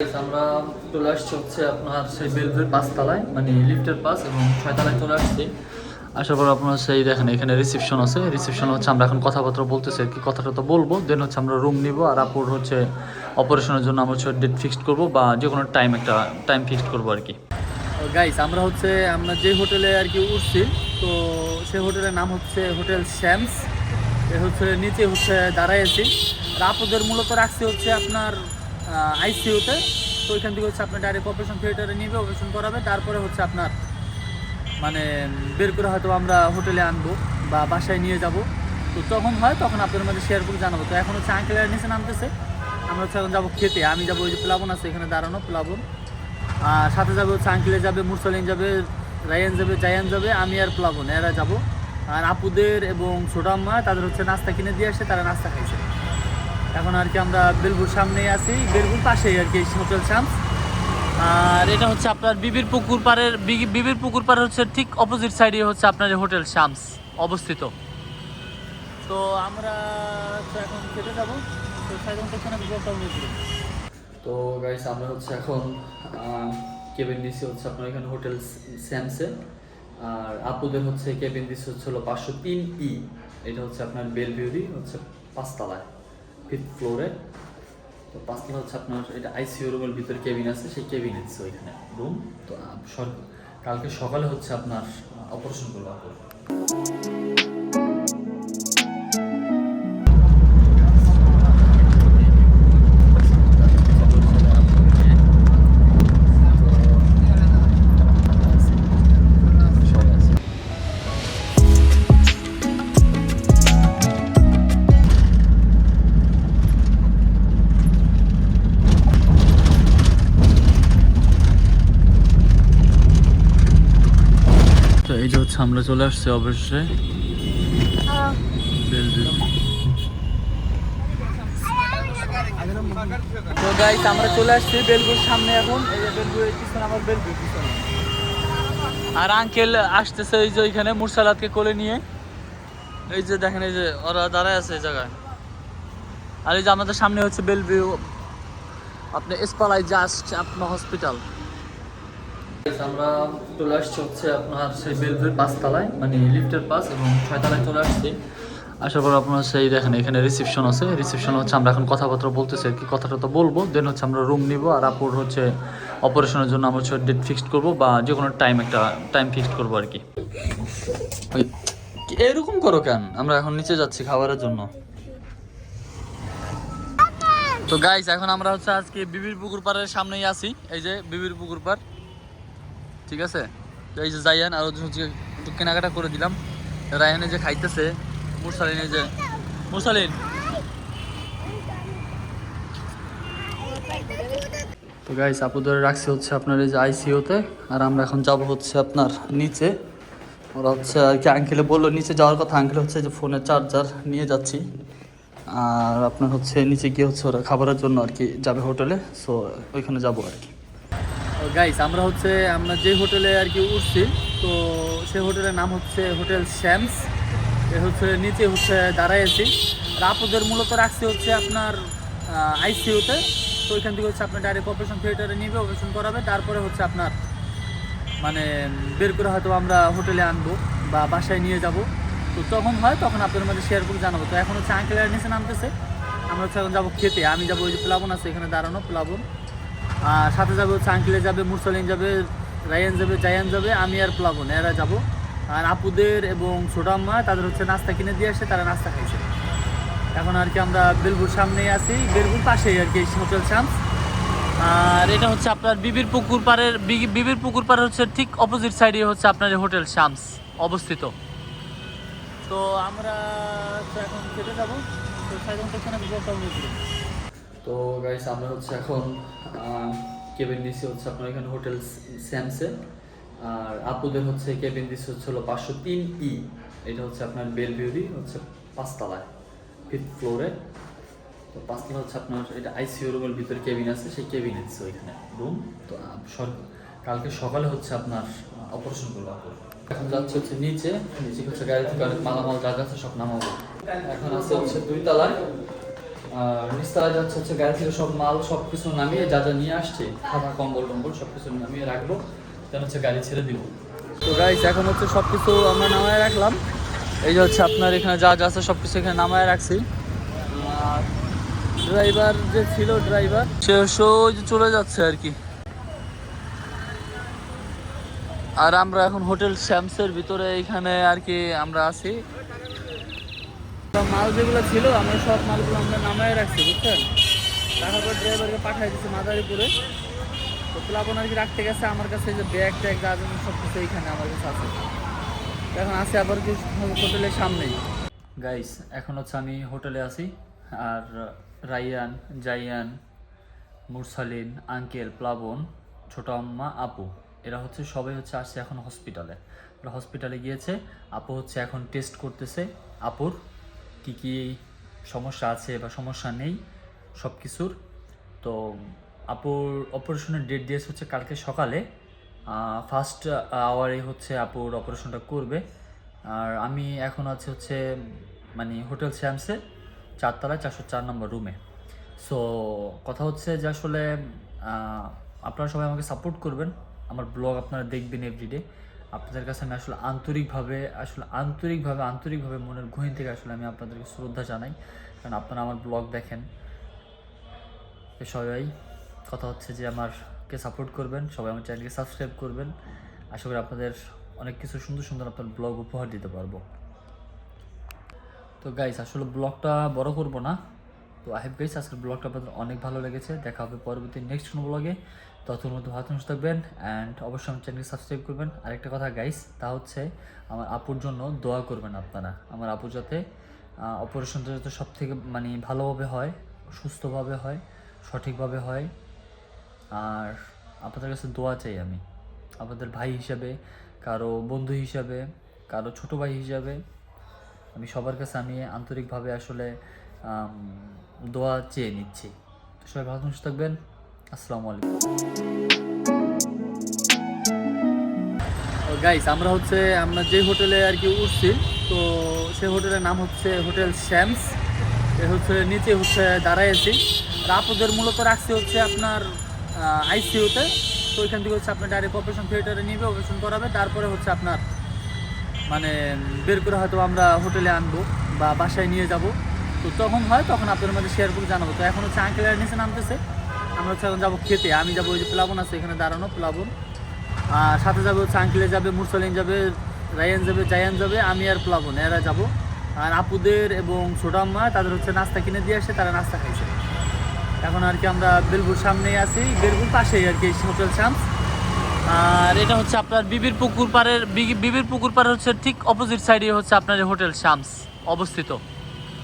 আমরা চলে আসছি হচ্ছে আপনার সেই বেলভিউর 5 তলায়, মানে লিফটের পাস, এবং 6 তলায় চলে আসছি। আসার পর আপনার সেই দেখেন এখানে রিসেপশন আছে। রিসেপশন হচ্ছে আমরা এখন কথাবার্তা বলতেছি আর কি, কথাটা তো বলবো, দেন হচ্ছে আমরা রুম নিব আর আপুর হচ্ছে অপারেশনের জন্য আমরা হচ্ছে ডেট ফিক্সড করবো বা যে কোনো একটা টাইম ফিক্সড করবো আর কি। গাইস আমরা যে হোটেলে আর কি উঠছি, তো সেই হোটেলের নাম হচ্ছে হোটেল শ্যামস। নিচে দাঁড়ায় আছি। আর আপুদের মূলত রাখছি হচ্ছে আপনার আইসিইউতে। তো ওইখান থেকে হচ্ছে আপনার ডাইরেক্ট অপারেশন থিয়েটারে নিবে, অপারেশন করাবে, তারপরে হচ্ছে আপনার মানে বের করে হয়তো আমরা হোটেলে আনবো বা বাসায় নিয়ে যাব। তো তখন তখন আপনাদের মধ্যে শেয়ার করে জানাবো। তো এখন হচ্ছে আঙ্কেলের নিচে নামতেছে, আমরা হচ্ছে এখন যাবো খেতে। আমি যাবো ওই যে প্লাবন আছে এখানে দাঁড়ানো, প্লাবন। আর সাথে যাবে হচ্ছে আঙ্কেলে যাবে, মুরসালিন যাবে, রায়ান যাবে, জায়ান যাবে, আমি আর প্লাবন এরা যাবো। আর আপুদের এবং ছোট আম্মা তাদের হচ্ছে নাস্তা কিনে দিয়ে আসে, তারা নাস্তা খাইছে। এখন আর কি আমরা বেলবুর সামনেই আছি, বেলবুর পাশেই আর কি হোটেল শামস। আর এটা হচ্ছে আপনার বিবির পুকুর পাড়ের হচ্ছে ঠিক অপোজিট সাইডে হচ্ছে আপনার হোটেল শামস অবস্থিত। তো আমরা এখন খেতে যাবো। তো তো গাইস আমরা হচ্ছে এখন কেবিন দিছি হচ্ছে আপনার এখানে হোটেল শ্যামসে। আর আপুদের হচ্ছে কেবিন দিছি হচ্ছে হলো 503E। এটা হচ্ছে আপনার বেলভিউরি হচ্ছে 5 তলায়, 5th ফ্লোরে। তো 5তলা হচ্ছে আপনার এটা আইসিইউ রুমের ভিতরে কেবিন আছে, সেই কেবিন আছে ওইখানে রুম। তো কালকে সকালে হচ্ছে আপনার অপারেশন করবো আপুর। তো এই যে হচ্ছে আমরা চলে আসছি অবশ্যই বেলভিউ। তো গাইস আমরা চলে আসছি বেলভিউর সামনে এখন। এই যে বেলভিউর পিছনে আমার বেলভিউ পিছনে। আর আঙ্কেল আসতেছে এই যে ওইখানে মুরসালাতকে কোলে নিয়ে। এই যে দেখেন এই যে ওরা দাঁড়ায় আছে এই জায়গায়। আর এই যে আমাদের সামনে হচ্ছে বেলভিউ, আপনি এসপালাই জাস্ট আপনার হসপিটাল। আমরা চলে আসছি হচ্ছে আপনার সেই বেলভিউর 5তলায়, মানে লিফটের পাস, এবং 6তলায় চলে আসছি। আসার পর আপনার সেই দেখেন এখানে রিসেপশন আছে। রিসেপশন হচ্ছে আমরা এখন কথাবার্তা বলতেছি আর কি, কথাটা তো বলবো, দেন হচ্ছে আমরা রুম নিব আর আপুর হচ্ছে অপারেশনের জন্য আমরা হচ্ছে ডেট ফিক্সড করবো বা যে কোনো একটা টাইম ফিক্সড করবো আর কি। এরকম করো কেন? আমরা এখন নিচে যাচ্ছি খাবারের জন্য। তো গাইস এখন আমরা হচ্ছে আজকে বিবির পুকুর পাড়ের সামনেই আছি। এই যে বিবির পুকুর পাড়, ঠিক আছে। তো এই যে জায়ান আর হচ্ছে একটু কেনাকাটা করে দিলাম। রায়ানে যে খাইতেছে, মুরসালিন। তো গাইস আপুদের রাখছি হচ্ছে আপনার এই যে আইসিইউতে। আর আমরা এখন যাব হচ্ছে আপনার নিচে। ওরা হচ্ছে আর কি আঙ্কেলে বললো নিচে যাওয়ার কথা। আঙ্কেল হচ্ছে যে ফোনের চার্জার নিয়ে যাচ্ছি। আর আপনার হচ্ছে নিচে গিয়ে হচ্ছে ওরা খাবারের জন্য আর কি যাবে হোটেলে, সো ওইখানে যাবো আর কি। গাইস আমরা যে হোটেলে আর কি উঠছি, তো সেই হোটেলের নাম হচ্ছে হোটেল শ্যামস। নিচে দাঁড়ায় আছি। আর আপুদের মূলত রাখছি হচ্ছে আপনার আইসিইউতে। তো ওইখান থেকে হচ্ছে আপনার ডাইরেক্ট অপারেশন থিয়েটারে নিবে, অপারেশন করাবে, তারপরে হচ্ছে আপনার মানে বের করে হয়তো আমরা হোটেলে আনবো বা বাসায় নিয়ে যাব। তো তখন তখন আপনাদের মধ্যে শেয়ার করে জানাবো। তো এখন হচ্ছে আঙ্কেলের নিচে নামতেছে, আমরা হচ্ছে এখন যাবো খেতে। আমি যাবো ওই যে প্লাবন আছে এখানে দাঁড়ানো, প্লাবন। আর সাথে যাবে হচ্ছে আঙ্কেলে যাবে, মুরসালিন যাবে, রায়ান যাবে, জায়ান যাবে, আমি আর প্লাবন এরা যাবো। আর আপুদের এবং ছোট আম্মা তাদের হচ্ছে নাস্তা কিনে দিয়ে আসে, তারা নাস্তা খাইছে। এখন আর কি আমরা বেলবুর সামনেই আছি, বেলবুর পাশেই আর কি হোটেল শামস। আর এটা হচ্ছে আপনার বিবির পুকুর পাড়ের হচ্ছে ঠিক অপোজিট সাইডে হচ্ছে আপনার হোটেল শামস অবস্থিত। তো আমরা এখন খেতে যাবো। তো গাইস আমরা হচ্ছে এখন কেবিন দিছি হচ্ছে আপনার এখানে হোটেল শ্যামসে। আর আপুদের হচ্ছে কেবিন দিছি হচ্ছে হলো 503E। এটা হচ্ছে আপনার বেলভিউরি হচ্ছে 5তলায়, 5th ফ্লোরে। তো 5তলা হচ্ছে আপনার এটা আইসিইউ রুমের ভিতরে কেবিন আছে, সেই কেবিন আছে ওইখানে রুম। তো কালকে সকালে হচ্ছে আপনার অপারেশন করবো আপুর। এখন যাচ্ছে হচ্ছে নিচে হচ্ছে গাড়ি থেকে অনেক মালামাল যা আছে সব নামাবো। এখন আছে হচ্ছে 2 তলায়। আর নিচতলায় যাচ্ছে হচ্ছে গাড়ি থেকে সব মাল সব কিছু নামিয়ে যা যা নিয়ে আসছে, খাতা কম্বল টম্বল সব কিছু নামিয়ে রাখবো, then হচ্ছে গাড়ি ছেড়ে দিব। তো গাইস এখন হচ্ছে সব কিছু আমরা নামায় রাখলাম। এই যে হচ্ছে আপনার এখানে যা যা আছে সব কিছু এখানে নামায় রাখছি। আর ড্রাইভার যে ছিল ড্রাইভার সে যে চলে যাচ্ছে আর কি। আর আমরা এখন হোটেল শ্যামসের ভিতরে এখানে আর কি আমরা আছি। মাল যেগুলো ছিল আমরা সব মালগুলো আমরা নামায় রাখছি, বুঝছেন। রাখার পর ড্রাইভারকে পাঠিয়ে দিচ্ছি মাদারীপুরে। তো প্লাবন আর কি রাখতে গেছে আমার কাছে, যে ব্যাগ ট্যাগ যা সব কিছু এইখানে আমার কাছে আছে। এখন আছে আবার কি হোটেলের সামনেই। গাইস এখন হচ্ছে আমি হোটেলে আছি, আর রাইয়ান, জাইয়ান, মুরসালিন, আঙ্কেল, প্লাবন, ছোট আম্মা, আপু, এরা হচ্ছে সবাই হচ্ছে আসছে এখন হসপিটালে। ওরা হসপিটালে গিয়েছে। আপু হচ্ছে এখন টেস্ট করতেছে আপুর কি কি সমস্যা আছে বা সমস্যা নেই সব কিছুর। তো আপুর অপারেশনের ডেট দিয়েছে হচ্ছে কালকে সকালে, ফার্স্ট আওয়ারে হচ্ছে আপুর অপারেশনটা করবে। আর আমি এখন আছি হচ্ছে মানে হোটেল শ্যামসে 4 তলায় 404 নম্বর রুমে। সো কথা হচ্ছে যে আসলে আপনারা সবাই আমাকে সাপোর্ট করবেন, আমার ব্লগ আপনারা দেখবেন এভরিডে। আপনাদের কাছে আমি আসলে আন্তরিকভাবে মনের গহীন থেকে আসলে আমি আপনাদেরকে শ্রদ্ধা জানাই, কারণ আপনারা আমার ব্লগ দেখেন। সবাই কথা হচ্ছে যে আমারকে সাপোর্ট করবেন, সবাই আমার চ্যানেলকে সাবস্ক্রাইব করবেন। আশা করি আপনাদের অনেক কিছু সুন্দর সুন্দর আপনার ব্লগ উপহার দিতে পারবো। তো গাইস আসলে ব্লগটা বড় করব না। তো আই হোপ গাইস আজকের ব্লগটা আপনাদের অনেক ভালো লেগেছে। দেখা হবে পরবর্তী নেক্সট কোনো ব্লগে। ততক্ষণ মতো ভালো থাকবেন অ্যান্ড অবশ্যই আমার চ্যানেলকে সাবস্ক্রাইব করবেন। আরেকটা কথা গাইস, তা হচ্ছে আমার আপুর জন্য দোয়া করবেন আপনারা। আমার আপু যাতে অপারেশনটা যাতে সব থেকে মানে ভালোভাবে হয়, সুস্থভাবে হয়, সঠিকভাবে হয়। আর আপনাদের কাছে দোয়া চাই আমি, আপনাদের ভাই হিসাবে, কারো বন্ধু হিসাবে, কারো ছোট ভাই হিসাবে। আমি সবার কাছে আমি আন্তরিকভাবে আসলে দোয়া চেয়ে নিচ্ছি। তো সবাই ভালো থাকবেন। আসসালামু আলাইকুম। গাইস আমরা যে হোটেলে আর কি উঠছি, তো সেই হোটেলের নাম হচ্ছে হোটেল শ্যামস। হচ্ছে নিচে হচ্ছে দাঁড়ায় আছি। আর আপুদের মূলত রাখছি হচ্ছে আপনার আইসিইউতে। তো ওইখান থেকে হচ্ছে আপনার ডাইরেক্ট অপারেশন থিয়েটারে নিবে, অপারেশন করাবে, তারপরে হচ্ছে আপনার মানে বের করে হয়তো আমরা হোটেলে আনবো বা বাসায় নিয়ে যাব। তো তখন আপনাদের মধ্যে শেয়ার করে জানাবো। তো এখন হচ্ছে আঙ্কেলের নিচে নামতেছে, আমরা হচ্ছে এখন যাবো খেতে। আমি যাবো, ওই যে প্লাবন আছে এখানে দাঁড়ানো, প্লাবন। আর সাথে যাবে হচ্ছে আঙ্কেলে যাবে, মুরসালিন যাবে, রায়ান যাবে, জায়ান যাবে, আমি আর প্লাবন এরা যাবো। আর আপুদের এবং ছোট আম্মা তাদের হচ্ছে নাস্তা কিনে দিয়ে আসছে, তারা নাস্তা খাইছে। এখন আর কি আমরা বেলপুর সামনেই আছি, বেলপুর পাশেই আর কি হোটেল শ্যামস। আর এটা হচ্ছে আপনার বিবির পুকুর পাড়ের হচ্ছে ঠিক অপোজিট সাইডে হচ্ছে আপনার হোটেল শ্যামস অবস্থিত।